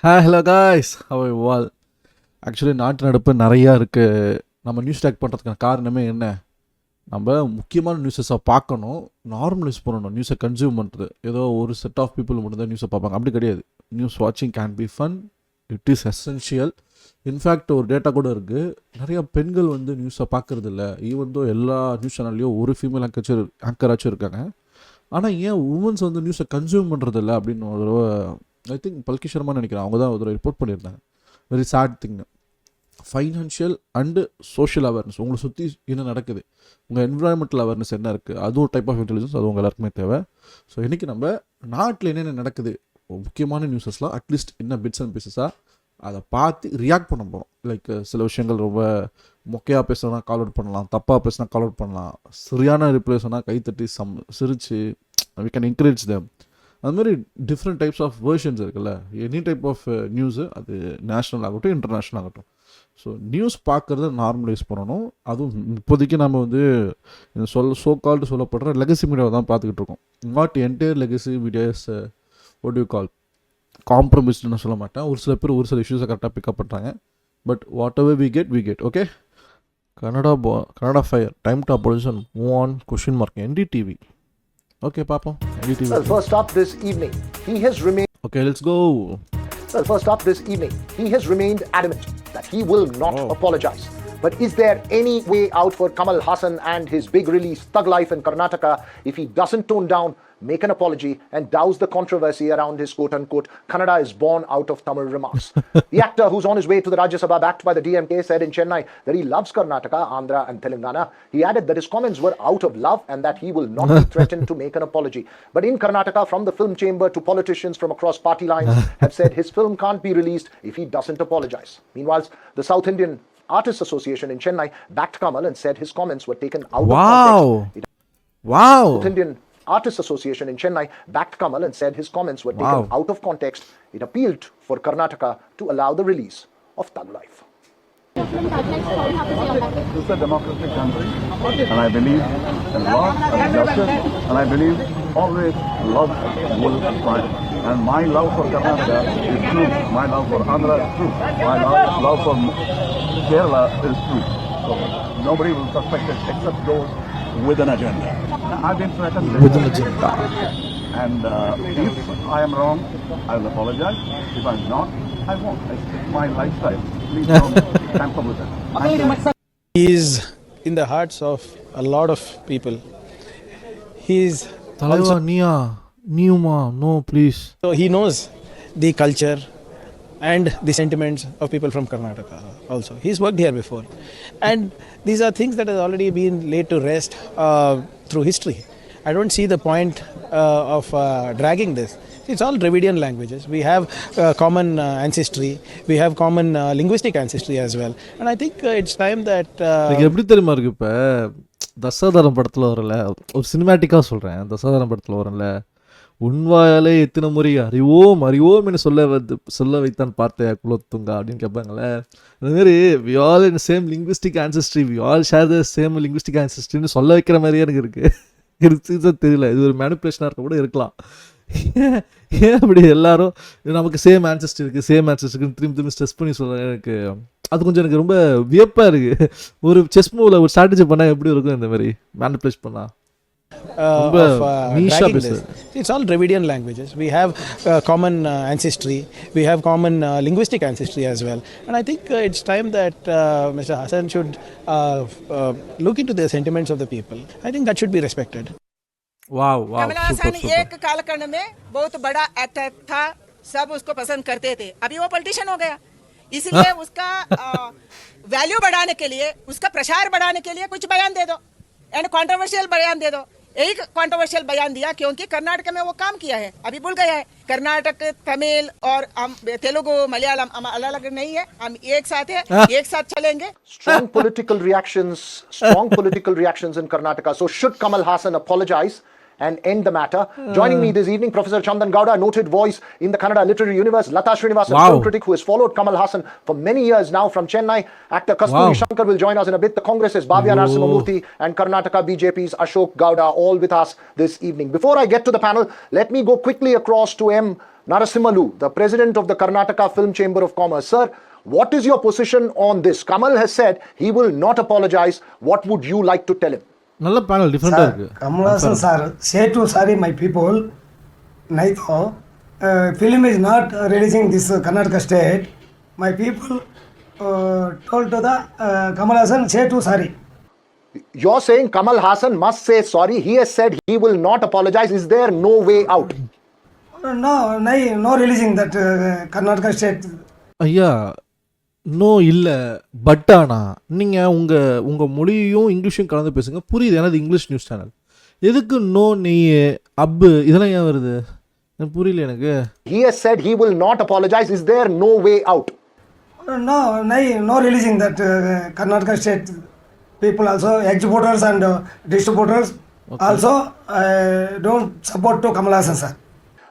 Hello guys, how you all? Actually நாட்டு நடப்பு நிறையா இருக்குது. நம்ம நியூஸ் டேக் பண்ணுறதுக்கான காரணமே என்ன? நம்ம முக்கியமான நியூஸஸை பார்க்கணும், நார்மலைஸ் பண்ணணும். நியூஸை கன்சியூம் பண்ணுறது ஏதோ ஒரு செட் ஆஃப் பீப்புள் மட்டும் தான் நியூஸை பார்ப்பாங்க, அப்படி கிடையாது. நியூஸ் வாட்சிங் can be fun, it is essential. In fact ஒரு டேட்டா கூட இருக்குது, நிறையா பெண்கள் வந்து நியூஸை பார்க்குறது இல்லை. ஈவன் தோ எல்லா நியூஸ் சேனல்லையும் ஒரு ஃபீமேல் ஆங்கராச்சும் இருக்காங்க. ஆனால் ஏன் உமன்ஸ் வந்து நியூஸை கன்சியூம் பண்ணுறதில்ல அப்படின்னு ஒரு ஐ திங்க் பல்கி சர்மா நினைக்கிறேன், அவங்க தான் ஒரு ரிப்போர்ட் பண்ணியிருந்தாங்க. Very sad thing. Financial and social awareness, உங்களை சுற்றி என்ன நடக்குது, உங்கள் என்விரான்மெண்டல் அவேர்னஸ் என்ன இருக்குது, அது ஒரு டைப் ஆஃப் இன்டெலிஜென்ஸ், அது உங்கள் எல்லாருக்குமே தேவை. ஸோ இன்றைக்கி நம்ம நாட்டில் என்னென்ன நடக்குது, முக்கியமான நியூஸஸ்லாம் அட்லீஸ்ட் என்ன பிட்ஸ் அண்ட் பீசஸாக அதை பார்த்து ரியாக்ட் பண்ண போகிறோம். லைக் சில விஷயங்கள் ரொம்ப மொக்கையாக பேசுனா கால் அவுட் பண்ணலாம், தப்பாக பேசுனா கால் அவுட் பண்ணலாம், சரியான ரிப்ளை சொன்னால் கைத்தட்டி சிரித்து வி கேன் என்கரேஜ் தேம். அது மாதிரி டிஃப்ரெண்ட் டைப்ஸ் ஆஃப் வேர்ஷன்ஸ் இருக்குல்ல. எனி டைப் ஆஃப் நியூஸு, அது நேஷ்னல் ஆகட்டும் இன்டர்நேஷ்னல் ஆகட்டும். ஸோ நியூஸ் பார்க்குறத நார்மலைஸ் பண்ணணும். அதுவும் இப்போதைக்கு நம்ம வந்து சோகால்டு சொல்லப்படுற லெகசி மீடியாவை தான் பார்த்துக்கிட்டு இருக்கோம். Not entire legacy medias what you call காம்ப்ரமைஸ்டுன்னு சொல்ல மாட்டேன். ஒரு சில பேர் ஒரு சில இஷ்யூஸை கரெக்டாக பிக்கப் பண்ணுறாங்க. But whatever we get okay. Canada fire time to opposition move on ? NDTV. Okay, Papa. Well, first up this evening, he has remained... Okay, let's go. Well, first up this evening, he has remained adamant that he will not apologize. But is there any way out for Kamal Haasan and his big release Thug Life in Karnataka if he doesn't tone down, make an apology and douse the controversy around his quote-unquote Kannada is born out of Tamil remarks? The actor, who's on his way to the Rajya Sabha backed by the DMK, said in Chennai that he loves Karnataka, Andhra and Telangana. He added that his comments were out of love and that he will not be threatened to make an apology. But in Karnataka, from the film chamber to politicians from across party lines have said his film can't be released if he doesn't apologize. Meanwhile, the South Indian Artists Association in Chennai backed Kamal and said his comments were taken out of context. South Indian Artists Association in Chennai backed Kamal and said his comments were taken out of context. It appealed for Karnataka to allow the release of Thug Life. This is a democratic country, and I believe in law and justice, and I believe always love will find. And my love for Karnataka is true. My love for Andhra is true. My love for Kerala is true. So nobody will suspect it except those with an agenda. I've been threatened with an agenda. And if I am wrong, I will apologize. If I'm not, I won't. It's my lifestyle. Please don't tamper with it. He is in the hearts of a lot of people. He is also, no please. so he knows the culture and the sentiments of people from Karnataka also. He's worked here before. And these are things that have already been laid to rest through history. I don't see the point of dragging this. It's all Dravidian languages. We have common ancestry. We have common linguistic ancestry as well. And I think it's time that... எப்படி தெரியுமா இருக்கு, இப்போ தசாவதாரம் படத்தில் வரல, ஒரு சினிமேட்டிக்காக சொல்கிறேன், தசாவதாரம் படத்தில் வரல, உண்வாயாலே எத்தனை முறை அறிவோம் அறிவோம் என்று சொல்ல வைத்தான் பார்த்தையா குலத்துங்கா அப்படின்னு கேட்பாங்களே. அதுமாரி we all in same linguistic ancestry, we all share the same linguistic ஆன்செஸ்ட்ரின்னு சொல்ல வைக்கிற மாதிரியே எனக்கு இருக்குது. தெரியல, இது ஒரு மேனிப்புலேஷனாக இருக்க கூட இருக்கலாம். ஏன் அப்படி எல்லாரும் நமக்கு சேம் ஆன்செஸ்ட்ரி இருக்குது திரும்பி ஸ்ட்ரெஸ் பண்ணி சொல்கிறேன். எனக்கு அது கொஞ்சம் எனக்கு ரொம்ப வியப்பாக இருக்குது. ஒரு செஸ் மூவில் ஒரு ஸ்ட்ராட்டஜி பண்ணால் எப்படி இருக்கும், இந்த மாதிரி மேனிப்புலேட் பண்ணால்? dragging this. It's all Dravidian languages. We have common ancestry. We have common linguistic ancestry as well. And I think it's time that Mr. Haasan should look into the sentiments of the people. I think that should be respected. Wow. Kamal Haasan एक कालखंड में बहुत बड़ा actor था, सब उसको पसंद करते थे. अभी वो पॉलिटिशियन हो गया, इसलिए उसका वैल्यू बढ़ाने के लिए, उसका प्रचार बढ़ाने के लिए कुछ बयान दे दो एंड कंट्रोवर्शियल बयान दे दो. यही कंट्रोवर्शियल बयान दिया क्योंकि कर्नाटक में वो काम किया है, अभी भूल गया है. कर्नाटक, तमिल और तेलुगु, मलयालम हम अलग अलग नहीं है, हम एक साथ है, एक साथ चलेंगे. Strong political reactions in Karnataka. So should Kamal Haasan apologize and end the matter. Joining me this evening, Professor Chandan Gowda, noted voice in the Kannada literary universe, Lata Srinivasan, film critic who has followed Kamal Haasan for many years now from Chennai. Actor Kasturi Shankar will join us in a bit. The Congress's Bhavya Narasimhamurthy and Karnataka BJP's Ashok Gowda, all with us this evening. Before I get to the panel, let me go quickly across to M. Narasimhalu, the president of the Karnataka Film Chamber of Commerce. Sir, what is your position on this? Kamal has said he will not apologize. What would you like to tell him? நல்ல panel டிஃபரெண்டா இருக்கு. Kamal Hassan sir, say to sorry my people. Naito, film is not releasing this Karnataka state. My people told to the Kamal Hassan say to sorry. You're saying Kamal Hassan must say sorry. He has said he will not apologize. Is there no way out? No releasing that Karnataka state. ஐயா no இல்லை but ஆனால் நீங்கள் உங்கள் மொழியும் இங்கிலீஷும் கலந்து பேசுங்க, புரியுது. எனது இங்கிலீஷ் நியூஸ் சேனல் எதுக்கு நோ நெய் அப்பு இதெல்லாம் ஏன் வருது எனக்கு புரியல எனக்கு. He has said he will not apologize. Is there no way out? No releasing that Karnataka state people also exporters and distributors also don't support to Kamal Hassan sir.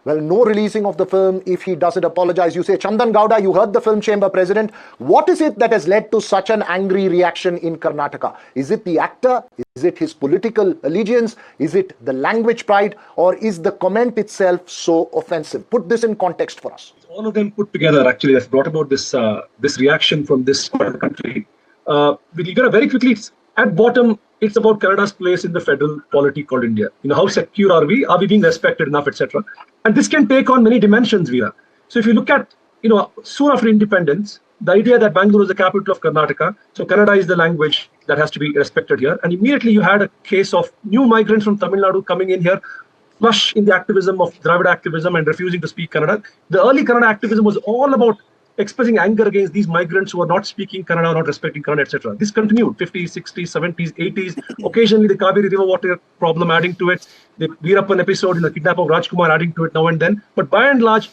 Well, no releasing of the film if he doesn't apologize. You say, Chandan Gowda, you heard the film chamber president. What is it that has led to such an angry reaction in Karnataka? Is it the actor? Is it his political allegiance? Is it the language pride? Or is the comment itself so offensive? Put this in context for us. All of them put together actually has brought about this reaction from this part of the country. We got to very quickly, at bottom, it's about Canada's place in the federal polity called India. You know, how secure are we? Are we being respected enough, etc.? And this can take on many dimensions, Veera. So if you look at, soon after independence, the idea that Bangalore is the capital of Karnataka, so Kannada is the language that has to be respected here. And immediately you had a case of new migrants from Tamil Nadu coming in here, flush in the activism of Dravida activism and refusing to speak Kannada. The early Kannada activism was all about expressing anger against these migrants who are not speaking Kannada, not respecting Kannada, etc. This continued 50s, 60s, 70s, 80s. Occasionally, the Kaveri River water problem adding to it. The Veerappan episode in the kidnap of Rajkumar adding to it now and then. But by and large,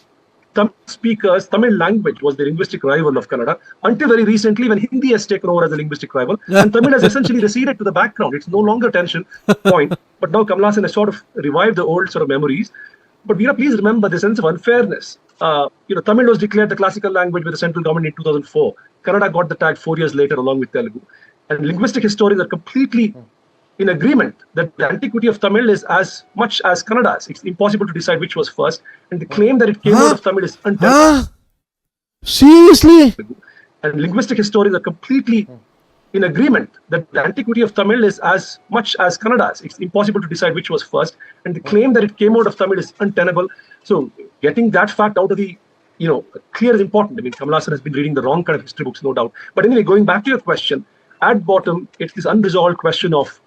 Tamil speakers, Tamil language was the linguistic rival of Kannada until very recently when Hindi has taken over as a linguistic rival. And Tamil has essentially receded to the background. It's no longer a tension point. But now Kamal Hassan has sort of revived the old sort of memories. But Veera, please remember the sense of unfairness. Tamil was declared the classical language by the central government in 2004. Kannada got the tag 4 years later along with Telugu. And linguistic historians are completely in agreement that the antiquity of Tamil is as much as Kannada's. It's impossible to decide which was first. And the claim that it came out of Tamil is untenable. Seriously? And linguistic historians are completely in agreement that the antiquity of Tamil is as much as Kannada's. It's impossible to decide which was first. And the claim that it came out of Tamil is untenable. So getting that fact out of the, clear is important. I mean, Kamal Hassan has been reading the wrong kind of history books, no doubt. But anyway, going back to your question, at bottom, it's this unresolved question of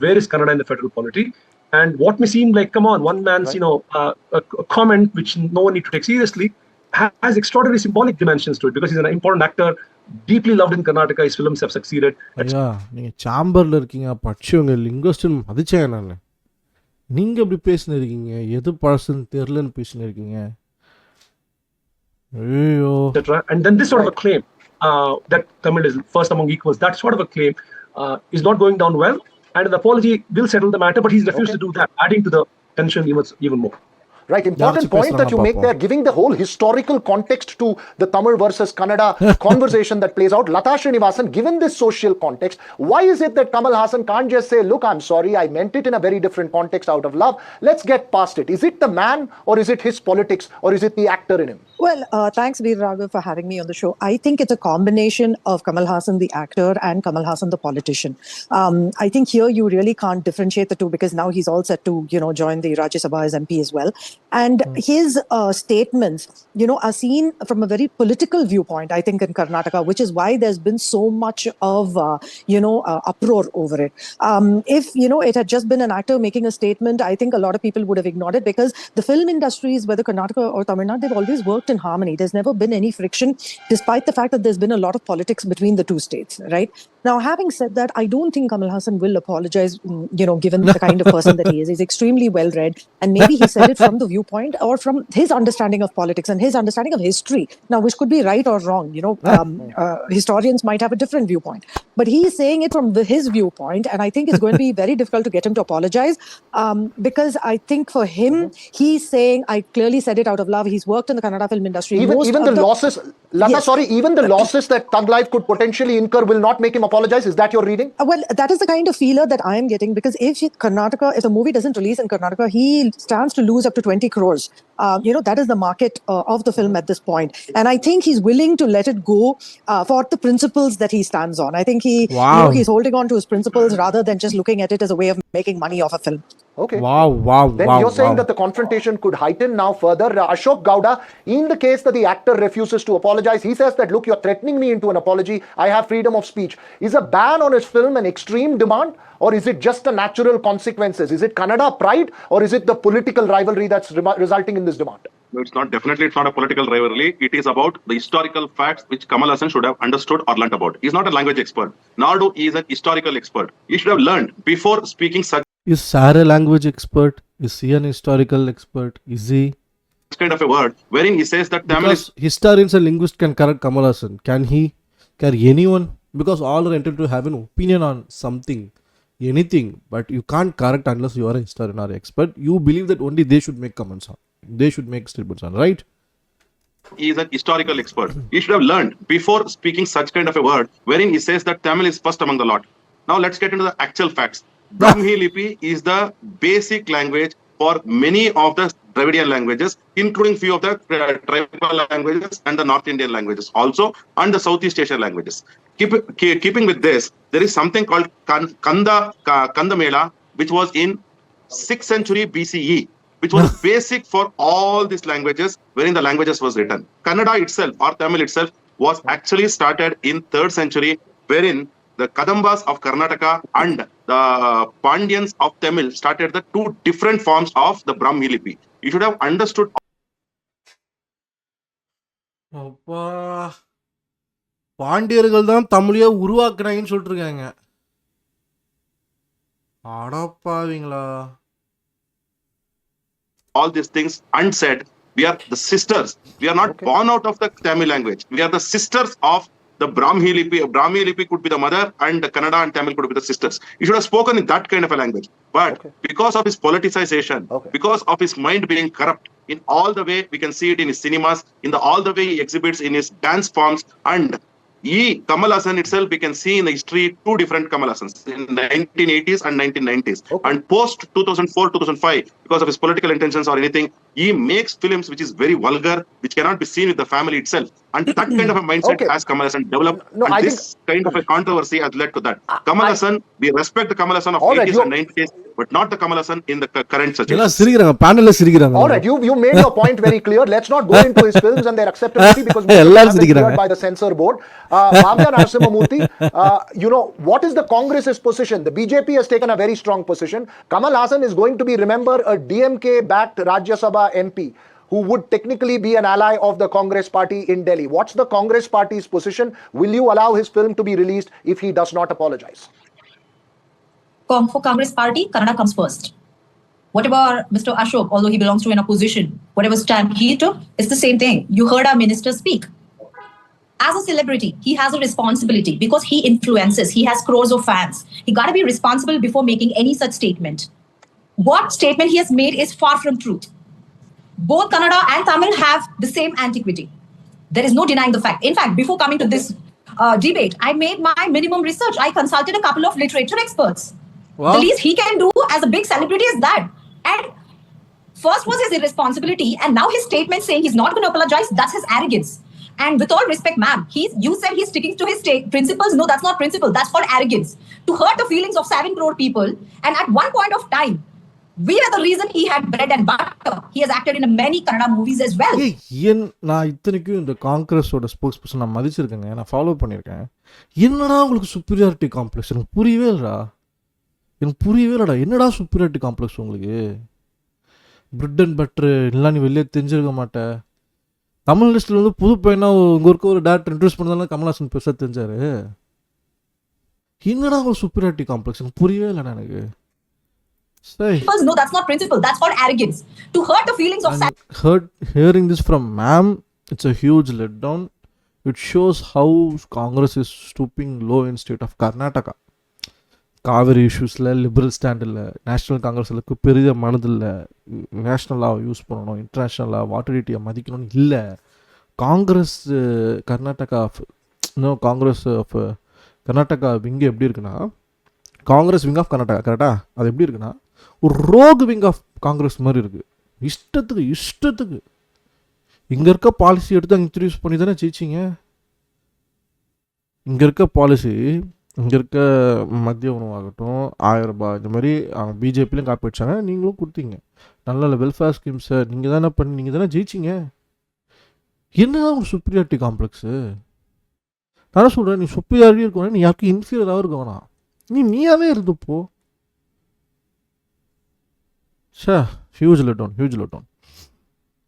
where is Kannada in the federal polity? And what may seem like, come on, one man's, a comment which no one need to take seriously, has extraordinary symbolic dimensions to it because he's an important actor, deeply loved in Karnataka. His films have succeeded. ஐயா நீங்கள் சாம்பரில் இருக்கீங்க, படிச்சவங்க லிங்கோஸ்டன் மதிச்சேன் நான். நீங்கள் எப்படி பேசினு இருக்கீங்க, எது பழசுன்னு தெரிலன்னு பேசினு இருக்கீங்க. ஐயோ. And then this sort of a claim that Tamil is first among equals, that sort of a claim is not going down well. And an apology will settle the matter, but he's refused to do that, adding to the tension even more. Right, important point that you make there, giving the whole historical context to the Tamil versus Kannada conversation that plays out. Lata Srinivasan, given this social context, why is it that Kamal Hassan can't just say, look, I'm sorry, I meant it in a very different context out of love. Let's get past it. Is it the man or is it his politics or is it the actor in him? Well, thanks, Veer Raghav, for having me on the show. I think it's a combination of Kamal Hassan, the actor, and Kamal Hassan, the politician. I think here you really can't differentiate the two because now he's all set to, join the Rajya Sabha as MP as well. And his statements, are seen from a very political viewpoint, I think, in Karnataka, which is why there's been so much of, uproar over it. If, it had just been an actor making a statement, I think a lot of people would have ignored it because the film industries, whether Karnataka or Tamil Nadu, they've always worked in harmony. There's never been any friction, despite the fact that there's been a lot of politics between the two states, right? Now, having said that, I don't think Kamal Hassan will apologize, given the kind of person that he is. He's extremely well read. And maybe he said it from the viewpoint or from his understanding of politics and his understanding of history. Now, which could be right or wrong. Historians might have a different viewpoint. But he's saying it from his viewpoint. And I think it's going to be very difficult to get him to apologize. Because I think for him, he's saying, I clearly said it out of love. He's worked in the Kannada film industry. Even the losses, Lata, Yes. even the losses that Thug Life could potentially incur will not make him apologize. Is that your reading? Well, that is the kind of feeler that I am getting, because if the movie doesn't release in Karnataka, he stands to lose up to 20 crores. That is the market of the film at this point. And I think he's willing to let it go for the principles that he stands on. I think Wow. he's holding on to his principles rather than just looking at it as a way of making money off a film. Okay. Wow. Then you're saying that the confrontation could heighten now further. Ashok Gowda, in the case that the actor refuses to apologize, he says that, look, you're threatening me into an apology. I have freedom of speech. Is a ban on his film an extreme demand, or is it just the natural consequences? Is it Kannada pride, or is it the political rivalry that's resulting in this demand? No, it's not. Definitely, it's not a political rivalry. It is about the historical facts which Kamal Hassan should have understood or learnt about. He's not a language expert. Nor he is an historical expert. He should have learned before speaking such Is Sar a language expert? Is he an historical expert? Is he? kind of a word wherein he says that Tamil Because is historians and linguists can correct Kamal Hassan. Can he? Can anyone? Because all are entitled to have an opinion on something, anything. But you can't correct unless you are a historian or expert. You believe that only they should make comments on. They should make statements on, right? he is an historical expert. He should have learned before speaking such kind of a word wherein he says that Tamil is first among the lot. Now let's get into the actual facts. Brahmi Lipi is the basic language for many of the Dravidian languages, including few of the tribal languages and the North Indian languages also, and the Southeast Asian languages. Keeping with this, there is something called Kandamela, which was in 6th century BCE, which was basic for all these languages, wherein the languages was written. Kannada itself, or Tamil itself, was actually started in 3rd century, wherein the Kadambas of Karnataka and the Pandyans of Tamil started the two different forms of the Brahmi Lipi. You should have understood. அப்பா பாண்டியர்கள் தான் தமிழையே உருவாக்குனாங்கன்னு சொல்லிட்டு இருக்காங்க. அடப்பாவீங்களா? All these things unsaid. We are the sisters. We are not born out of the Tamil language. We are the sisters of the Brahmi Lipi. Brahmi Lipi could be the mother, and Kannada and Tamil could be the sisters. He should have spoken in that kind of a language. But because of his politicization, because of his mind being corrupt, in all the way we can see it in his cinemas, in the all the way he exhibits in his dance forms, and Kamal Hassan itself, we can see in the history two different Kamal Hassans in the 1980s and 1990s. And post 2004-2005, because of his political intentions or anything, he makes films which is very vulgar, which cannot be seen with the family itself. And that kind of a mindset has Kamal Hassan developed. No, and I this kind of a controversy has led to that. Kamal Hassan, we respect the Kamal Hassan of 80s and 90s, but not the Kamal Hassan in the current எல்லாம் situation. சிரிக்கிறாங்க, பேனல்ல சிரிக்கிறாங்க. All right, you made your point very clear. Let's not go into his films and their acceptability because we எல்லாரும் have been சிரிக்கிறாங்க. cleared by the censor board. Bhavya Narasimhamurthy, what is the Congress's position? The BJP has taken a very strong position. Kamal Hassan is going to be, remember, a DMK-backed Rajya Sabha MP who would technically be an ally of the Congress party in Delhi. What's the Congress party's position? Will you allow his film to be released if he does not apologize? For Congress party, Kannada comes first. Whatever Mr. Ashok, although he belongs to an opposition, whatever stand he took, it's the same thing. You heard our minister speak. As a celebrity, he has a responsibility because he influences. He has crores of fans. He got to be responsible before making any such statement. What statement he has made is far from truth. Both Kannada and Tamil have the same antiquity. There is no denying the fact. In fact, before coming to this debate, I made my minimum research. I consulted a couple of literature experts. Wow. The least he can do as a big celebrity is that. And first was his irresponsibility, and now his statement saying he's not going to apologize, that's his arrogance. And with all respect, ma'am, you said he's sticking to his principles. No, that's not principle. That's called arrogance. To hurt the feelings of 7 crore people, and at one point of time, we are the reason he had bread and butter. He has acted in many Kannada movies as well. நான் இத்தனைக்கும் இந்த காங்கிரஸோட spokes person நான் மதிச்சிருக்கேங்க, நான் follow பண்ணியிருக்கேன். என்னடா உங்களுக்கு superiority complex? எனக்கு புரியவே இல்லடா. என்னடா சுப்பீரியாரிட்டி காம்ப்ளெக்ஸ் உங்களுக்கு? பிரெட் அண்ட் பட்டரு எல்லாம் நீ வெளியே தெரிஞ்சிருக்க மாட்டேன். தமிழ் லிஸ்ட்டில் வந்து புது பையனா உங்கள் ஒர்க்கு ஒரு டேரக்டர் இன்ட்ரடியூஸ் பண்ணதால கமல்ஹாசன் பெருசாக தெரிஞ்சார். என்னடா ஒரு superiority complex புரியவே இல்லை எனக்கு. Say, No, that's not principle. That's called arrogance. To hurt the feelings of hearing this from ma'am, it's a huge letdown. It shows how Congress is stooping low in state of Karnataka. Kaveri இஷ்யூஸில் liberal stand இல்லை, national காங்கிரஸுக்கு பெரிய மனதில்லை, national லாவை use பண்ணணும், international law வாட்டரிட்டியை மதிக்கணும்னு இல்லை. காங்கிரஸ் கர்நாடகா இன்னும் காங்கிரஸ் ஆஃப் கர்நாடகா விங்கு எப்படி இருக்குன்னா, காங்கிரஸ் விங் ஆஃப் கர்நாடகா கரெக்டாக அது எப்படி இருக்குன்னா ஒரு ரோகு விங் ஆஃப் காங்கிரஸ் மாதிரி இருக்குது. இஷ்டத்துக்கு இங்கே இருக்க பாலிசி எடுத்து அங்கே இன்ட்ரடியூஸ் பண்ணி தானே ஜெயிச்சிங்க. இங்கே இருக்க பாலிசி, இங்கே இருக்க மதிய உணவாகட்டும், 1000 ரூபாய் இந்த மாதிரி அவங்க பிஜேபிலையும் காப்பி வச்சாங்க, நீங்களும் கொடுத்தீங்க. நல்ல வெல்ஃபேர் ஸ்கீம்ஸை நீங்கள் தானே பண்ணி நீங்கள் தானே ஜெயிச்சிங்க. என்னதான் ஒரு சுப்பீரியாரிட்டி காம்ப்ளெக்ஸு? நான் சொல்கிறேன், நீ சுப்பீரியாரிட்டி இருக்கணும், நீ யாருக்கும் இன்ஃபீரியராகவும் இருக்க வேணாம், நீயாவே இருந்துப்போ. Huge letdown.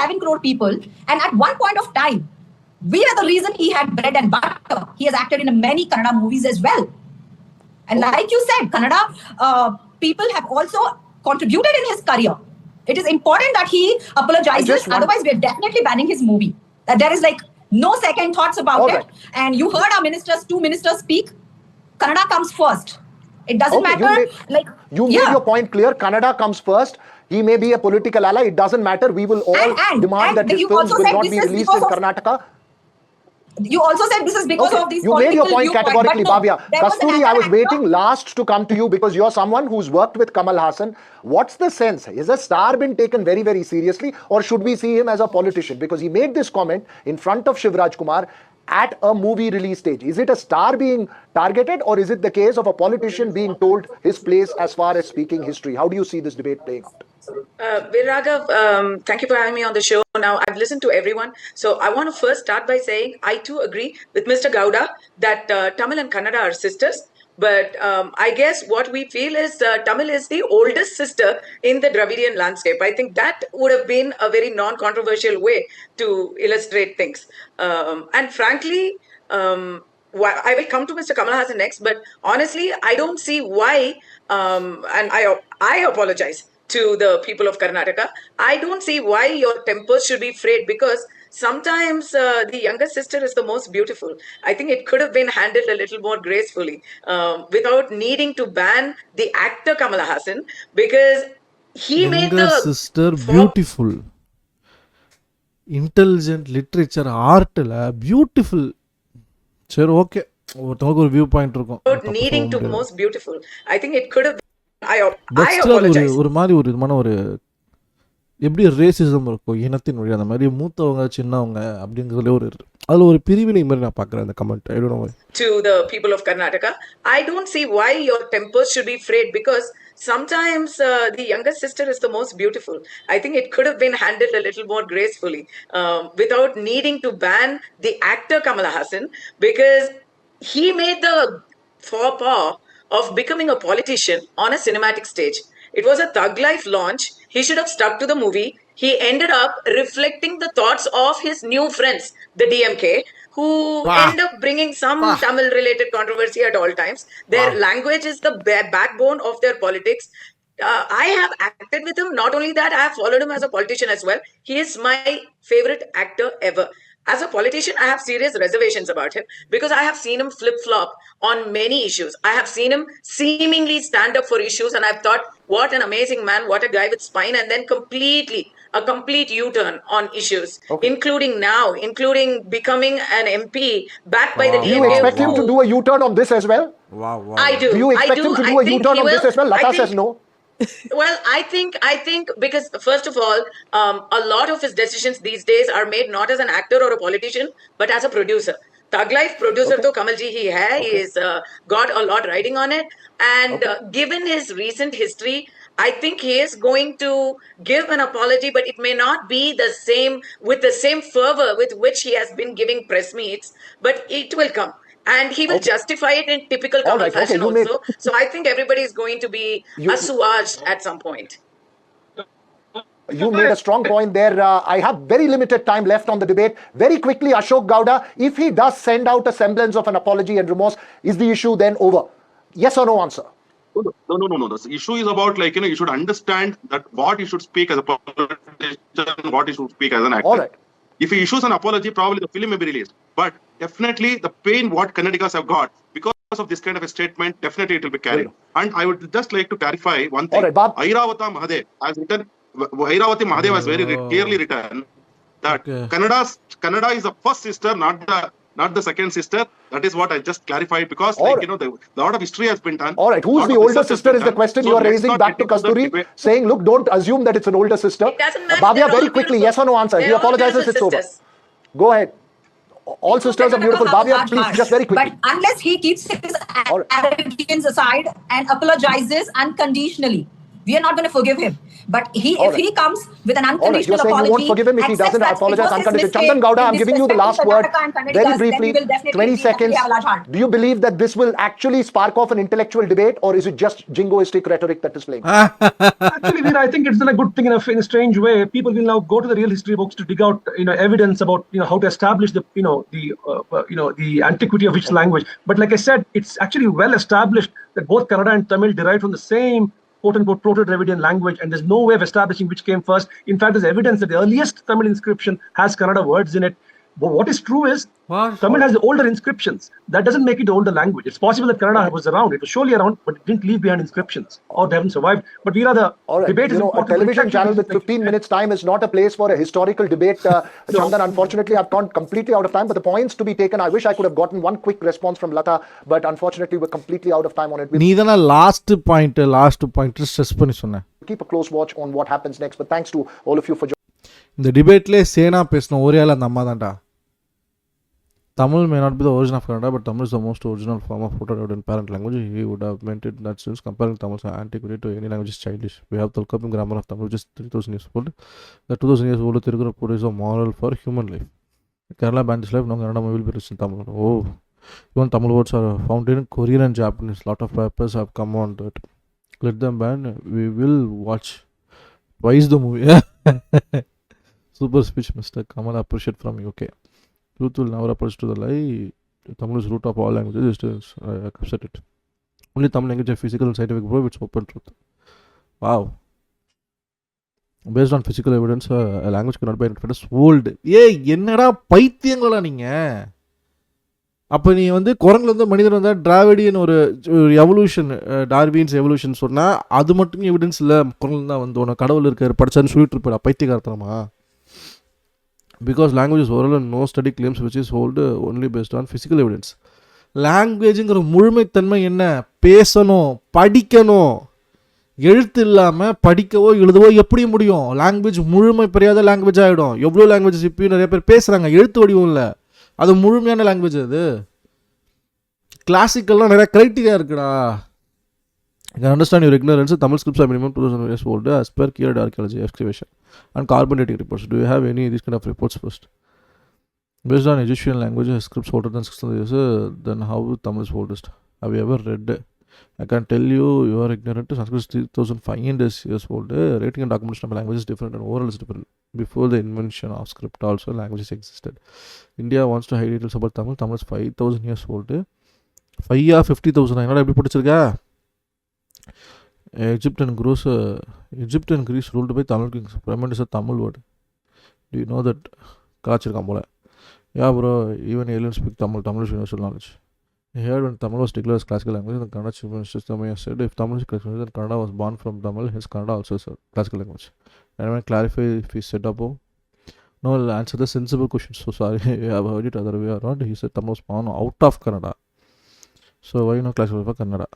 7 crore people, and at one point of time, we are the reason he had bread and butter. He has acted in many Kannada movies as well. And like you said, Kannada people have also contributed in his career. It is important that he apologizes. Otherwise, we are definitely banning his movie. There is like no second thoughts about it. And you heard our ministers, 2 ministers speak. Kannada comes first. It doesn't matter. You made your point clear. Kannada comes first. He may be a political ally. It doesn't matter. We will all demand that his films will not be released in Karnataka. You also said this is because of these you made your point categorically, no, Bhavya. Kasturi, I was waiting last to come to you because you're someone who's worked with Kamal Hassan. What's the sense? Is a star been taken very, very seriously, or should we see him as a politician? Because he made this comment in front of Shivraj Kumar at a movie release stage. Is it a star being targeted, or is it the case of a politician being told his place as far as speaking history? How do you see this debate playing out? Viragav, thank you for having me on the show. Now, I've listened to everyone. So I want to first start by saying I too agree with Mr. Gowda that Tamil and Kannada are sisters. But I guess what we feel is Tamil is the oldest sister in the Dravidian landscape. I think that would have been a very non-controversial way to illustrate things. And frankly, I will come to Mr. Kamal Hassan next, but honestly, I don't see why, and I apologize to the people of Karnataka. I don't see why your tempers should be frayed, because sometimes the younger sister is the most beautiful. I think it could have been handled a little more gracefully without needing to ban the actor Kamal Hassan, because he made the sister beautiful. Intelligent literature, art, beautiful. சரி, okay, ஒருத்தவங்களுக்கு ஒரு view point இருக்கும். Needing to most beautiful. I think it could have ஒரு மாதிரி ஒரு விதமான ஒரு எப்படி ரேசிசம் இருக்கும் இனத்தின் வழி, அந்த மாதிரி மூத்தவங்க சின்னவங்க அப்படிங்கிறதுல ஒரு அதுல ஒரு பிரிவினை மாதிரி நான் பார்க்குறேன் அந்த comment. I don't know why. To the people of Karnataka, I don't see why your tempers should be frayed, because sometimes the younger sister is the most beautiful. I think it could have been handled a little more gracefully without needing to ban the actor Kamal Hassan, because he made the faux pas of becoming a politician on a cinematic stage. It was a thug life launch. He should have stuck to the movie. He ended up reflecting the thoughts of his new friends, the DMK, who end up bringing some Tamil related controversy at all times. Their language is the backbone of their politics. I have acted with him. Not only that, I have followed him as a politician as well. He is my favorite actor ever. As a politician, I have serious reservations about him, because I have seen him flip-flop on many issues. I have seen him seemingly stand up for issues, and I've thought, what an amazing man, what a guy with spine, and then a complete U-turn on issues, including becoming an MP backed by the DMK. Do you expect him to do a U-turn on this as well? Wow. I do. Do you expect him to do a U-turn on this as well? Lata says no. Well, I think because first of all, a lot of his decisions these days are made not as an actor or a politician, but as a producer. Thug Life producer to Kamalji he hai. He is got a lot riding on it, and given his recent history, I think he is going to give an apology, but it may not be the same with the same fervor with which he has been giving press meets, but it will come. And he will justify it in typical Kamal fashion also. So I think everybody is going to be assuaged at some point. You made a strong point there. I have very limited time left on the debate. Very quickly, Ashok Gowda, if he does send out a semblance of an apology and remorse, is the issue then over? Yes or no answer. No. The issue is about, like, you should understand that what you should speak as a politician, what you should speak as an actor. All right. If he issues an apology, probably the film may be released. But definitely the pain what Kannadigas have got because of this kind of a statement, definitely it will be carried. And I would just like to clarify one thing. All right, Bob. Airavata Mahadev has written, Airavati Mahadev has very clearly written that Kannada is the first sister, not the second sister. That is what I just clarified, because the lot of history has been done. All right, who's the older sister is the question you are raising back to Kasturi, saying, look, don't assume that it's an older sister. It doesn't matter. Bhavya, very quickly, yes or no answer. He apologizes, it's over. Go ahead. All sisters are beautiful. Bhavya, please, just very quickly. But unless he keeps his arrogance aside and apologizes unconditionally, we are not going to forgive him. But if he comes with an unconditional You're saying apology, you won't forgive him if he doesn't apologize unconditionally. Chandan Gowda, I'm giving you the last word very briefly, 20 seconds. Do you believe that this will actually spark off an intellectual debate, or is it just jingoistic rhetoric that is playing? Actually, Veera, I think it's a good thing in a strange way. People will now go to the real history books to dig out, evidence about, how to establish the, the antiquity of which language. But like I said, it's actually well established that both Kannada and Tamil derive from the same quote-unquote Proto-Dravidian language, and there's no way of establishing which came first. In fact, there's evidence that the earliest Tamil inscription has Kannada words in it. But what is true is Tamil has the older inscriptions. That doesn't make it the older language. It's possible that Kannada was around. It was surely around, but it didn't leave behind inscriptions, or they haven't survived. But the debate is a television channel with 15 minutes time is not a place for a historical debate. Chandan, unfortunately, I've gone completely out of time, but the points to be taken, I wish I could have gotten one quick response from Lata, but unfortunately, we're completely out of time on it. நீதான last point stress பண்ணி சொன்னேன். Keep a close watch on what happens next, but thanks to all of you for joining. இந்த டிபேட்லேயே சேனா பேசின ஒரே ஆள் அந்த அம்மா தான்டா. Tamil may not be the origin of Kannada, but Tamil is the most original form of Proto-Dravidian parent language. He would have meant it in that sense. Comparing Tamil's antiquity to any language is childish. We have the Tolkappin grammar of Tamil, which is 3,000 years old. The 2,000 years old Tirukkural is a moral for human life. Kerala banned this life, no Kannada will be written in Tamil. Oh, even Tamil words are found in Korean and Japanese. Lot of papers have come on to it. Let them ban. We will watch. Why is the movie? Super speech, Mr. Kamal. Appreciate from UK. Truth will never approach to the lie. Tamil is root of all languages. I accept it. Only Tamil language has physical and scientific proof. It's open truth. Wow. Based on physical evidence, a language cannot be identified as old. என்னடா பைத்தியங்களா நீங்க? அப்போ நீ குரங்குலேருந்து மனிதன் வந்தால் Dravidian ஒரு evolution, Darwin's evolution சொன்னால் அது மட்டும் எவிடன்ஸ் இல்லை. குரங்குலேருந்து தான் உன கடவுள் இருக்கார் படித்தான்னு சொல்லிட்டு இருப்பாடா பைத்தியகாரத்தனமா? Because language is oral and no study claims which is hold only based on physical evidence. லாங்குவேஜுங்கிற முழுமைத்தன்மை என்ன? பேசணும், படிக்கணும். எழுத்து இல்லாமல் படிக்கவோ எழுதவோ எப்படி முடியும்? லாங்குவேஜ் முழுமை பெரியாத லாங்குவேஜ் ஆகிடும். எவ்வளோ லாங்குவேஜஸ் இப்பயும் நிறைய பேர் பேசுகிறாங்க, எழுத்து வடிவம் இல்லை. அது முழுமையான லாங்குவேஜ். அது கிளாசிக்கல்லாம் நிறைய க்ரைட்டீரியா இருக்குடா. You can understand your ignorance. Tamil scripts are minimum 2,000 years old as per Kieran archaeology excavation and carbon dating reports. Do you have any of these kind of reports first? Based on Egyptian language, scripts older than 6,000 years, then how Tamil is oldest? Have you ever read? I can tell you, you are ignorant. Sanskrit is 3,500 years old. Writing and documentation of language is different and oral is different. Before the invention of script also, languages existed. India wants to hide details about Tamil. Tamil is 5,000 years old. 5 or 50,000. என்னடா எப்படி படிச்சிருக்கா? Egypt and Greece ruled by Tamil kings. Pyramid is a Tamil word. Do you know that? Kalaachirukam pola. Yeah bro, even aliens speak Tamil. Tamil is universal knowledge. I heard when Tamil was declared as classical language, the Kannada chief minister said if Tamil is classical language, then Kannada was born from Tamil, hence Kannada also is a classical language. And I want to clarify if he said above. No, I'll answer the sensible question. So sorry, I have heard it other way around. He said Tamil was born out of Kannada. So why not classical for Kannada?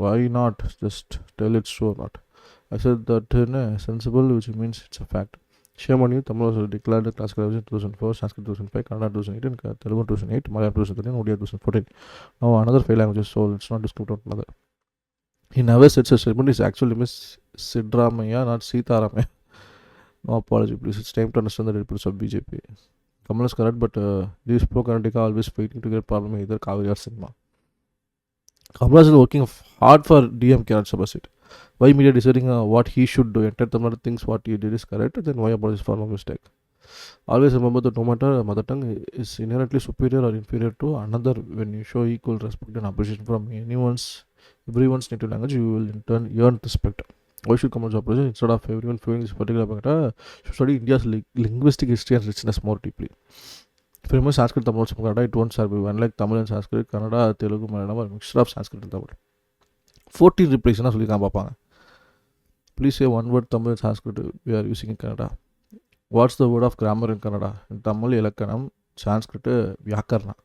Why not just tell it's true or not? I said that sensible, which means it's a fact. Shame on you. Tamil was declared classical language in 2004, Sanskrit 2005, Kannada 2008, and Telugu 2008, Malayalam 2013, Odia 2014. Now another 5 languages, so let's not discriminate on another. He never said such statement. His actual name is Sidramaya, not Sitaramaya. No apology, please. It's time to understand the reports of BJP. Kamal is correct, but these pro-Karnataka are always fighting to get problem either Kaveri or Cinema. Kamala is working hard for DMK at Sabha seat. Why media deciding what he should do? Entire Tamil Nadu thinks what he did is correct, then why apologize for a mistake? Always remember that no matter mother tongue is inherently superior or inferior to another when you show equal respect and appreciation from anyone's everyone's native language, you will in turn earn respect. Why should Kamal job position instead of everyone viewing this particular paragraph should study India's linguistic history and richness more deeply. If you remove Sanskrit, Tamil, Kannada, it won't serve you. Unlike Tamil and Sanskrit, Kannada, Telugu, Malayalam are a mixture of Sanskrit and Tamil. 14 replaces சொல்லிக்காம பார்ப்பாங்க. Please say one word Tamil and Sanskrit we are using in Kannada. What's the word of grammar in Kannada? In Tamil, Ilakkanam, Sanskrit, Vyakarna.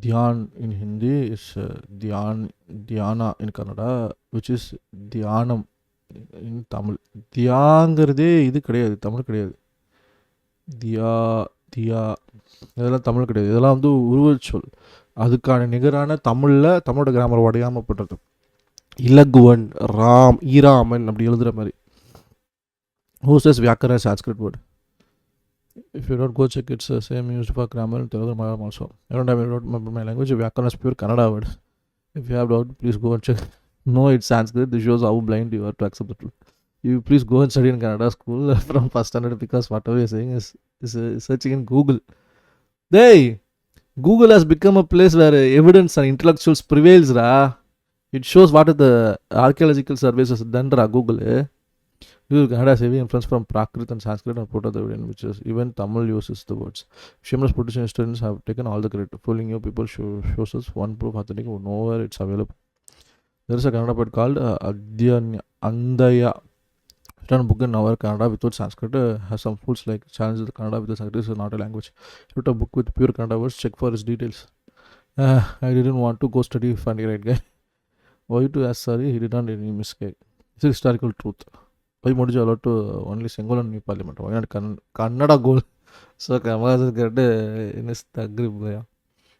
Dhyan in Hindi is Dhyana in Kannada, which is Dhyanam in Tamil. தியாங்கிறதே இது கிடையாது, தமிழ் கிடையாது. தியா இதெல்லாம் தமிழ் கிடையாது. இதெல்லாம் வந்து உருவச்சொல். அதுக்கான நிகரான தமிழோட கிராமர் உடையாமல் பண்ணுறது. இலகுவன், ராம், ஈராமன் அப்படி எழுதுகிற மாதிரி. Who says Vyakara is Sanskrit word? If you don't go check, it's the same used for grammar in Telugu and Malayalam also. I don't remember my language. Vyakara is pure Kannada word. If you have doubt, please go and check. No, it's Sanskrit. This shows how blind you are to accept the truth. You please go and study in Kannada school from first standard, because whatever you're saying is searching in Google. Hey, Google has become a place where evidence and intellectuals prevails, ra. It shows what the archaeological surveys has done, ra, Google. Kannada has heavy influence from Prakrit and Sanskrit and Proto-Dravidian, which is even Tamil uses the words. Shameless politician students have taken all the credit. Fooling you people shows us one proof authentic nowhere it's available. There is a Kannada poet called Andaya. Written book in our Kannada without Sanskrit, has some fools like challenge the Kannada with the Sanskrit is not a language. Wrote a book with pure Kannada words. Check for his details. I didn't want to go study funny right guy. Why to ask sorry? He did not any mistake. It's a historical truth. Why Modi allowed to only single and new parliament? Why not Kannada goal? So Kamal get in his grip.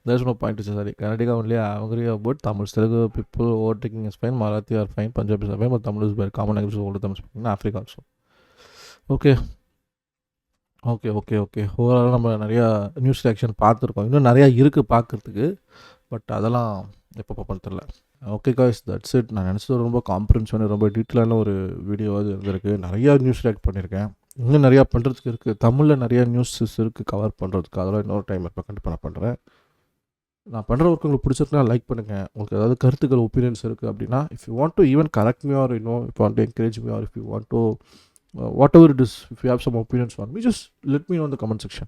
There's no point to say Kannadiga only angry about Tamil. Telugu people overtaking is fine, Marathi are fine, Punjabi is fine, but Tamil is very common language all the time in Africa also. Okay. Overall நம்ம நிறையா news reaction பார்த்துருக்கோம். இன்னும் நிறையா இருக்குது பார்க்குறதுக்கு, but அதெல்லாம் எப்போ பார்ப்போம் தெரில. Okay guys, that's it. நான் நினச்சது ரொம்ப காம்ப்ரன்ஸான ரொம்ப டீட்டெயிலான ஒரு வீடியோவாக இருந்திருக்கு. நிறையா நியூஸ் ரியாக்ட் பண்ணியிருக்கேன். இன்னும் நிறையா பண்ணுறதுக்கு இருக்குது. தமிழில் நிறையா நியூஸஸ் இருக்குது கவர் பண்ணுறதுக்கு. அதெல்லாம் இன்னொரு டைம் இப்போ கண்டிப்பாக நான் பண்ணுறேன். நான் பண்ணுற ஒர்க் உங்களுக்கு பிடிச்சிருக்குன்னா லைக் பண்ணுங்கள். உங்களுக்கு ஏதாவது கருத்துக்கள் ஒப்பீனியன்ஸ் இருக்குது அப்படின்னா, if you want to even correct me or if want to encourage me or if you want to whatever it is, if you have some opinions on me, just let me know in the comment section.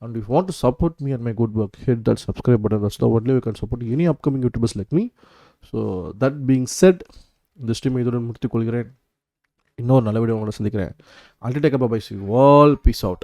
And if you want to support me and my good work, hit that subscribe button. That's the only way you can support any upcoming YouTubers like me. So that being said, இந்த stream இதோட முடித்துக் கொள்கிறேன். இன்னொரு நல்ல video உங்களை சந்திக்கிறேன். Until take up, bye. See you all. Peace out.